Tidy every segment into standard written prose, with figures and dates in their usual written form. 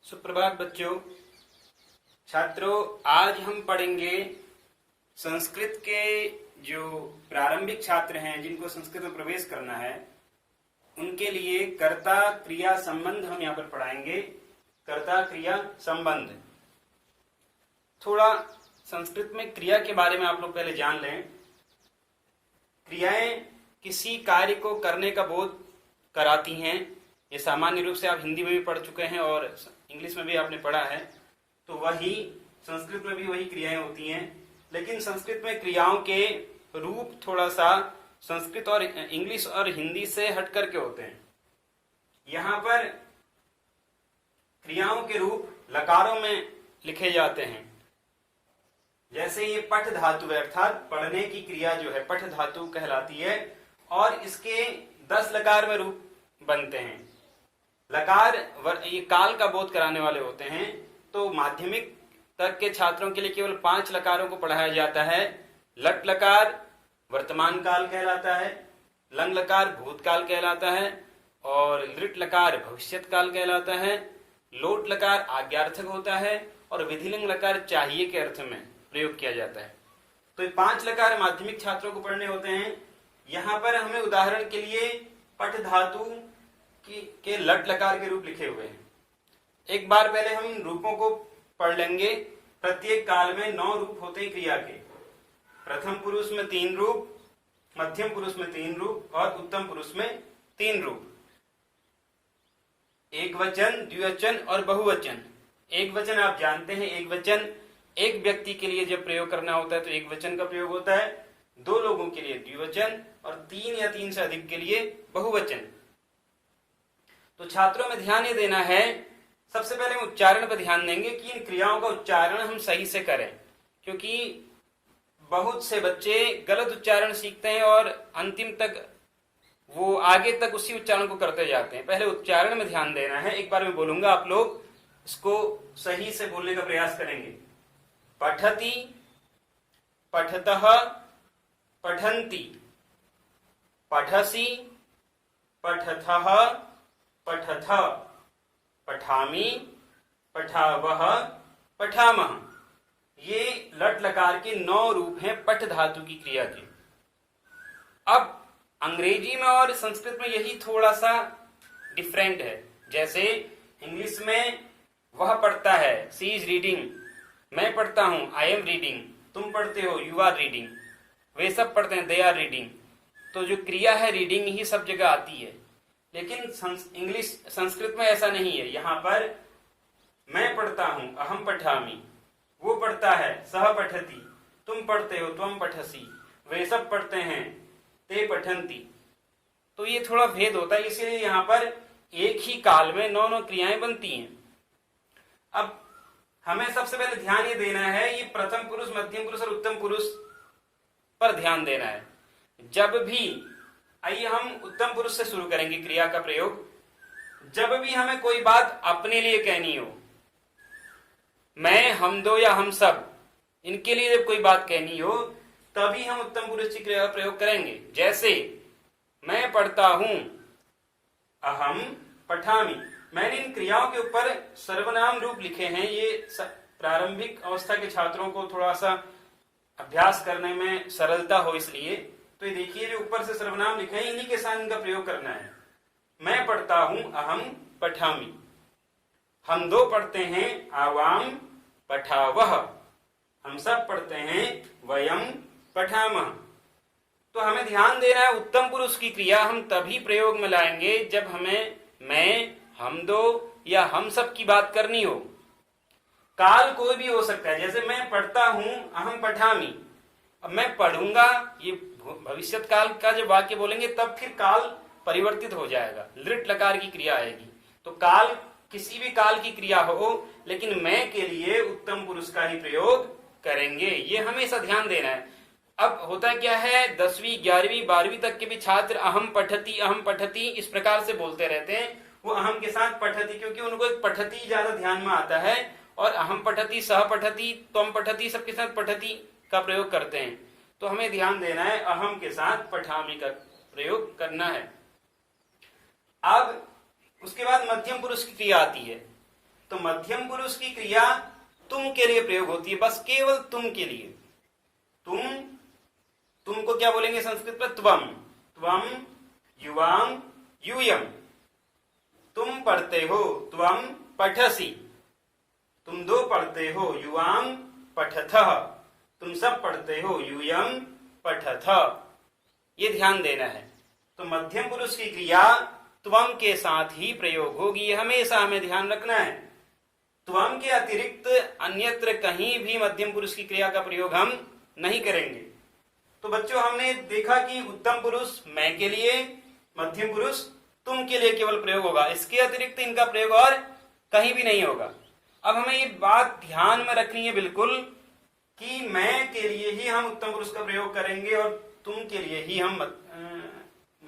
सुप्रभात बच्चों। छात्रों, आज हम पढ़ेंगे संस्कृत के जो प्रारंभिक छात्र हैं जिनको संस्कृत में प्रवेश करना है उनके लिए कर्ता क्रिया संबंध हम यहाँ पर पढ़ाएंगे। कर्ता क्रिया संबंध। थोड़ा संस्कृत में क्रिया के बारे में आप लोग पहले जान लें। क्रियाएं किसी कार्य को करने का बोध कराती हैं। ये सामान्य रूप से आप हिंदी में भी पढ़ चुके हैं और इंग्लिश में भी आपने पढ़ा है, तो वही संस्कृत में भी वही क्रियाएं होती हैं। लेकिन संस्कृत में क्रियाओं के रूप थोड़ा सा संस्कृत और इंग्लिश और हिंदी से हट करके होते हैं। यहाँ पर क्रियाओं के रूप लकारों में लिखे जाते हैं। जैसे ये पठ धातु है, अर्थात पढ़ने की क्रिया जो है पठ धातु कहलाती है और इसके 10 लकार में रूप बनते हैं। लकार ये काल का बोध कराने वाले होते हैं, तो माध्यमिक तक के छात्रों के लिए केवल 5 लकारों को पढ़ाया जाता है। लट लकार वर्तमान काल कहलाता है, लंग लकार भूतकाल कहलाता है और लृट लकार भविष्यत काल कहलाता है। लोट लकार आज्ञार्थक होता है और विधिलिंग लकार चाहिए के अर्थ में प्रयोग किया जाता है। तो ये 5 लकार माध्यमिक छात्रों को पढ़ने होते हैं। यहाँ पर हमें उदाहरण के लिए पठ धातु के लट लकार के रूप लिखे हुए हैं। एक बार पहले हम इन रूपों को पढ़ लेंगे। प्रत्येक काल में 9 रूप होते हैं क्रिया के। प्रथम पुरुष में 3 रूप, मध्यम पुरुष में 3 रूप और उत्तम पुरुष में 3 रूप। एक वचन, द्विवचन और बहुवचन। एक वचन आप जानते हैं, एक वचन एक व्यक्ति के लिए जब प्रयोग करना होता है तो एक वचन का प्रयोग होता है। 2 लोगों के लिए द्विवचन और 3 या 3 से अधिक के लिए बहुवचन। तो छात्रों में ध्यान ये देना है, सबसे पहले हम उच्चारण पर ध्यान देंगे कि इन क्रियाओं का उच्चारण हम सही से करें, क्योंकि बहुत से बच्चे गलत उच्चारण सीखते हैं और अंतिम तक वो आगे तक उसी उच्चारण को करते जाते हैं। पहले उच्चारण में ध्यान देना है। एक बार मैं बोलूंगा, आप लोग इसको सही से बोलने का प्रयास करेंगे। पठति, पठतः, पठन्ति, पठसि, पठथः, पठथ, पठामि, पठावः, पठामः। ये लट लकार के 9 रूप हैं पठ धातु की क्रिया के। अब अंग्रेजी में और संस्कृत में यही थोड़ा सा डिफरेंट है। जैसे इंग्लिश में वह पढ़ता है, सी इज रीडिंग, मैं पढ़ता हूं, आई एम रीडिंग, तुम पढ़ते हो, यू आर रीडिंग, वे सब पढ़ते हैं, दे आर रीडिंग। तो जो क्रिया है रीडिंग ही सब जगह आती है। लेकिन संस्कृत में ऐसा नहीं है। यहाँ पर मैं पढ़ता हूं, अहम पठामि, वो पढ़ता है, सह पठति, तुम पढ़ते हो, त्वम पठसि, वे सब पढ़ते हैं, ते पठन्ति। तो ये थोड़ा भेद होता है, इसलिए यहाँ पर एक ही काल में 9 क्रियाएं बनती हैं। अब हमें सबसे पहले ध्यान ये देना है, ये प्रथम पुरुष, मध्यम पुरुष और उत्तम पुरुष पर ध्यान देना है। जब भी, आइए हम उत्तम पुरुष से शुरू करेंगे क्रिया का प्रयोग। जब भी हमें कोई बात अपने लिए कहनी हो, मैं, हम दो या हम सब, इनके लिए जब कोई बात कहनी हो तभी हम उत्तम पुरुष की क्रिया का प्रयोग करेंगे। जैसे मैं पढ़ता हूं, अहम पठामि। मैंने इन क्रियाओं के ऊपर सर्वनाम रूप लिखे हैं। ये प्रारंभिक अवस्था के छात्रों को थोड़ा सा अभ्यास करने में सरलता हो इसलिए। तो ये देखिए, जो ऊपर से सर्वनाम लिखे हैं इन्हीं के साथ इनका प्रयोग करना है। मैं पढ़ता हूं, अहम पठामि। हम 2 पढ़ते हैं, आवाम पठावः। हम सब पढ़ते हैं, वयम पठामः। तो हमें ध्यान देना है, उत्तम पुरुष की क्रिया हम तभी प्रयोग में लाएंगे जब हमें मैं, हम 2 या हम सब की बात करनी हो। काल कोई भी हो सकता है। जैसे मैं पढ़ता हूं, अहम पठामि। अब मैं पढ़ूंगा, ये भविष्यत काल का जब वाक्य बोलेंगे तब फिर काल परिवर्तित हो जाएगा, लृट लकार की क्रिया आएगी। तो काल किसी भी काल की क्रिया हो, लेकिन मैं के लिए उत्तम पुरुष का ही प्रयोग करेंगे। ये हमेशा ध्यान देना है। अब होता क्या है, 10वीं 11वीं 12वीं तक के भी छात्र अहम पठती इस प्रकार से बोलते रहते हैं। वो अहम के साथ पठती, क्योंकि उनको एक पठती ज्यादा ध्यान में आता है, और अहम पठती, सह पठती, त्वम पठती सबके साथ पठती का प्रयोग करते हैं। तो हमें ध्यान देना है, अहम के साथ पठामि का प्रयोग करना है। अब उसके बाद मध्यम पुरुष की क्रिया आती है। तो मध्यम पुरुष की क्रिया तुम के लिए प्रयोग होती है, बस केवल तुम के लिए। तुमको क्या बोलेंगे संस्कृत में? त्वम। त्वम युवाम यूयम। तुम पढ़ते हो, त्वम पठसी। तुम दो पढ़ते हो, युवाम पठथः। तुम सब पढ़ते हो, यूयम पठथ। ये ध्यान देना है। तो मध्यम पुरुष की क्रिया त्वम के साथ ही प्रयोग होगी, हमेशा हमें ध्यान रखना है। त्वम के अतिरिक्त अन्यत्र कहीं भी मध्यम पुरुष की क्रिया का प्रयोग हम नहीं करेंगे। तो बच्चों, हमने देखा कि उत्तम पुरुष मैं के लिए, मध्यम पुरुष तुम के लिए केवल प्रयोग होगा, इसके अतिरिक्त इनका प्रयोग और कहीं भी नहीं होगा। अब हमें ये बात ध्यान में रखनी है बिल्कुल कि मैं के लिए ही हम उत्तम पुरुष का प्रयोग करेंगे और तुम के लिए ही हम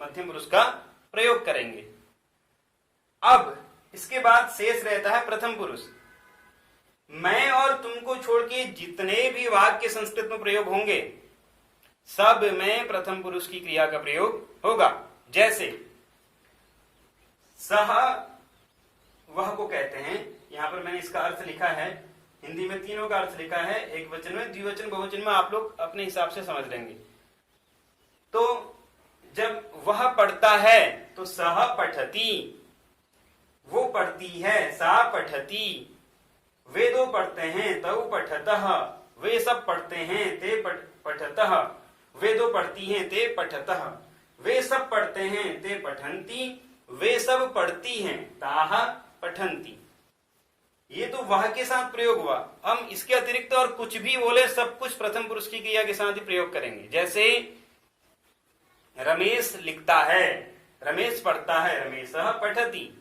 मध्यम पुरुष का प्रयोग करेंगे। अब इसके बाद शेष रहता है प्रथम पुरुष। मैं और तुमको छोड़ के जितने भी वाक्य संस्कृत में प्रयोग होंगे सब में प्रथम पुरुष की क्रिया का प्रयोग होगा। जैसे सह, वह को कहते हैं, यहां पर मैंने इसका अर्थ लिखा है, हिंदी में तीनों का अर्थ लिखा है, एक वचन में, द्विवचन बहुवचन में आप लोग अपने हिसाब से समझ लेंगे। तो जब वह पढ़ता है तो सह पठती, वो पढ़ती है, सा पठती। वे दो पढ़ते हैं, तौ पठतः। वे सब पढ़ते हैं, ते पठतः। वे दो पढ़ती हैं, ते पठतः। वे सब पढ़ते हैं, ते पठन्ति। वे सब पढ़ती हैं, ताः पठन्ति। ये तो वह के साथ प्रयोग हुआ। हम इसके अतिरिक्त और कुछ भी बोले सब कुछ प्रथम पुरुष की क्रिया के साथ ही प्रयोग करेंगे। जैसे रमेश लिखता है, रमेश पढ़ता है, रमेशः पठति।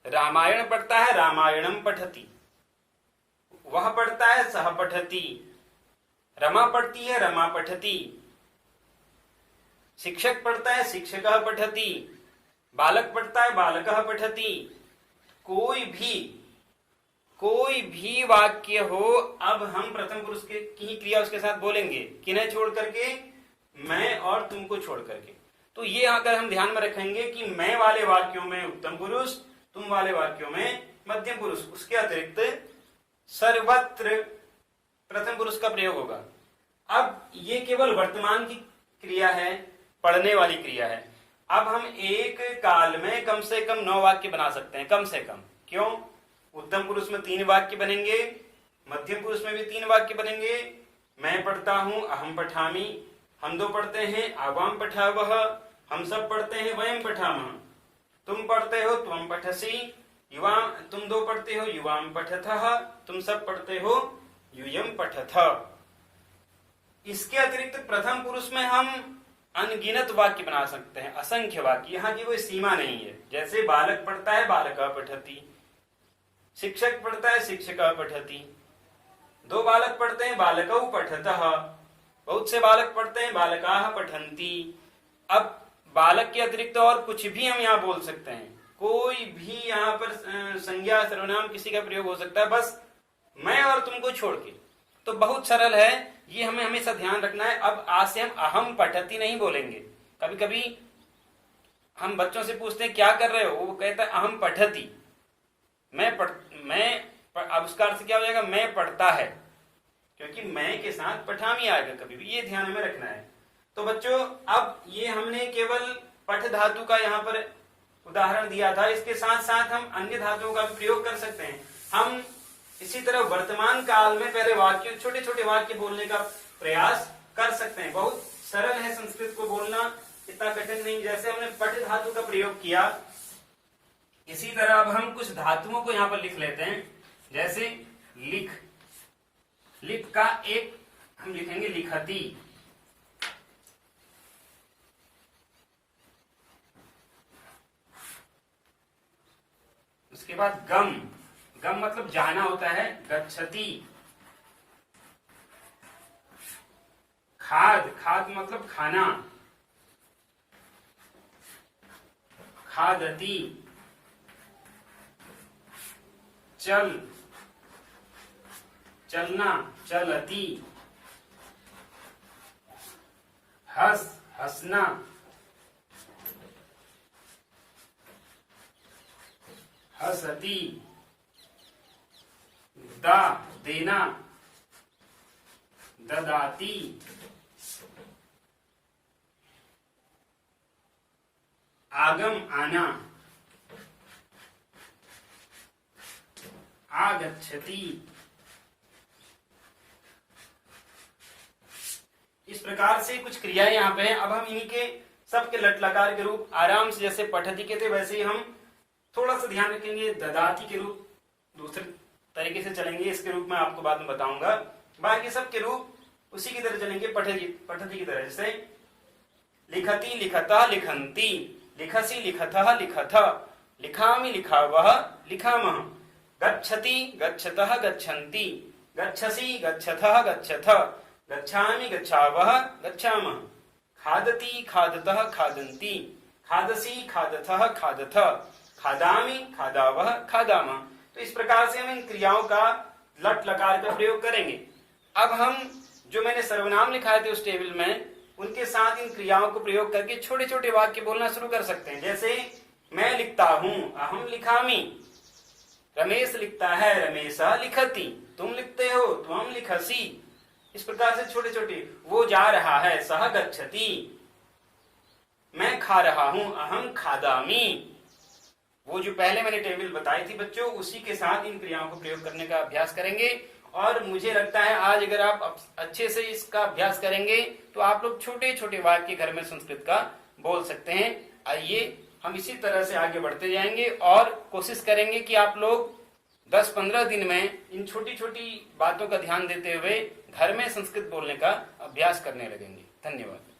रामायण पढ़ता है, रामायणम पठति। वह पढ़ता है, सह पठति। रमा पढ़ती है, रमा पठति। शिक्षक पढ़ता है, शिक्षकः पठति। बालक पढ़ता है, बालकः पठति। कोई भी वाक्य हो, अब हम प्रथम पुरुष की क्रिया उसके साथ बोलेंगे, किन्हें छोड़ करके? मैं और तुमको छोड़ करके। तो ये अगर हम ध्यान में रखेंगे कि मैं वाले वाक्यों में उत्तम पुरुष, तुम वाले वाक्यों में मध्यम पुरुष, उसके अतिरिक्त सर्वत्र प्रथम पुरुष का प्रयोग होगा। अब ये केवल वर्तमान की क्रिया है, पढ़ने वाली क्रिया है। अब हम एक काल में कम से कम 9 वाक्य बना सकते हैं, कम से कम। क्यों? उत्तम पुरुष में 3 वाक्य बनेंगे, मध्यम पुरुष में भी 3 वाक्य बनेंगे। मैं पढ़ता हूं, अहम पठामि। हम दो पढ़ते हैं, आवाम पठावः। हम सब पढ़ते हैं, वयम पठामः। तुम पढ़ते हो, त्वम पठसि। युवाम, तुम दो पढ़ते हो, युवाम पठथः। तुम सब पढ़ते हो, यूयम पठथ। इसके अतिरिक्त प्रथम पुरुष में हम अनगिनत वाक्य बना सकते हैं, असंख्य वाक्य। यहाँ की कोई सीमा नहीं है। जैसे बालक पढ़ता है, बालकः पठति। शिक्षक पढ़ता है, शिक्षकः पठति। 2 बालक पढ़ते हैं, बालकौ पठतः। बहुत से बालक पढ़ते हैं, बालकाः पठन्ति। अब बालक के अतिरिक्त और कुछ भी हम यहाँ बोल सकते हैं, कोई भी यहाँ पर संज्ञा सर्वनाम किसी का प्रयोग हो सकता है, बस मैं और तुमको छोड़ के। तो बहुत सरल है, ये हमें हमेशा ध्यान रखना है। अब आज से हम अहम पठति नहीं बोलेंगे। कभी कभी हम बच्चों से पूछते हैं क्या कर रहे हो, वो कहता है अहम पठति। अब उसका अर्थ क्या हो जाएगा? मैं पढ़ता है, क्योंकि मैं के साथ पठामी आएगा कभी भी। ये ध्यान में रखना है। तो बच्चों, अब ये हमने केवल पठ धातु का यहाँ पर उदाहरण दिया था, इसके साथ साथ हम अन्य धातुओं का भी प्रयोग कर सकते हैं। हम इसी तरह वर्तमान काल में पहले वाक्य, छोटे छोटे वाक्य बोलने का प्रयास कर सकते हैं। बहुत सरल है संस्कृत को बोलना, इतना कठिन नहीं। जैसे हमने पठ धातु का प्रयोग किया, इसी तरह अब हम कुछ धातुओं को यहाँ पर लिख लेते हैं। जैसे लिख, लिख का एक हम लिखेंगे लिखती। उसके बाद गम, गम मतलब जाना होता है, गच्छति। खाद, खाद मतलब खाना, खादति। चल, चलना, चलति। हंस, हंसना। हंसति। दा देना, ददाती, आगम आना, आगच्छति। इस प्रकार से कुछ क्रियाएं यहाँ पे हैं। अब हम इन्हीं के सबके लट लकार के रूप आराम से जैसे पठती के थे वैसे ही हम थोड़ा सा ध्यान रखेंगे। ददाती के रूप दूसरे तरीके से चलेंगे, इसके रूप में आपको बाद में बताऊंगा। बाकी सबके रूप उसी की तरह चलेंगे, पठती की तरह। जैसे लिखती, लिखता, लिखंती, लिखसी, लिखतः, लिखथ, लिखामि, लिखावः, लिखामः, गच्छति, गच्छतः, गच्छन्ति, गच्छसि, गच्छथः, गच्छथ, गच्छामि, गच्छावः, गच्छामः, खादति, खादतः, खादन्ति, खादसि, खादथः, खादथ, खादामि, खादावः, खादामः। तो इस प्रकार से हम इन क्रियाओं का लट लकार का प्रयोग करेंगे। अब हम जो मैंने सर्वनाम लिखाए थे उस टेबल में, उनके साथ इन क्रियाओं को प्रयोग करके छोटे छोटे वाक्य बोलना शुरू कर सकते हैं। जैसे मैं लिखता हूं, अहम लिखामि। रमेश लिखता है, रमेशः लिखति। तुम लिखते हो, त्वं लिखसि। इस प्रकार से छोटे छोटे। वो जा रहा है, सः गच्छति। मैं खा रहा हूं, अहम खादामि। वो जो पहले मैंने टेबल बताई थी बच्चों, उसी के साथ इन क्रियाओं को प्रयोग करने का अभ्यास करेंगे। और मुझे लगता है आज अगर आप अच्छे से इसका अभ्यास करेंगे तो आप लोग छोटे छोटे वाक्य घर में संस्कृत का बोल सकते हैं। आइए हम इसी तरह से आगे बढ़ते जाएंगे और कोशिश करेंगे कि आप लोग 10-15 दिन में इन छोटी छोटी बातों का ध्यान देते हुए घर में संस्कृत बोलने का अभ्यास करने लगेंगे। धन्यवाद।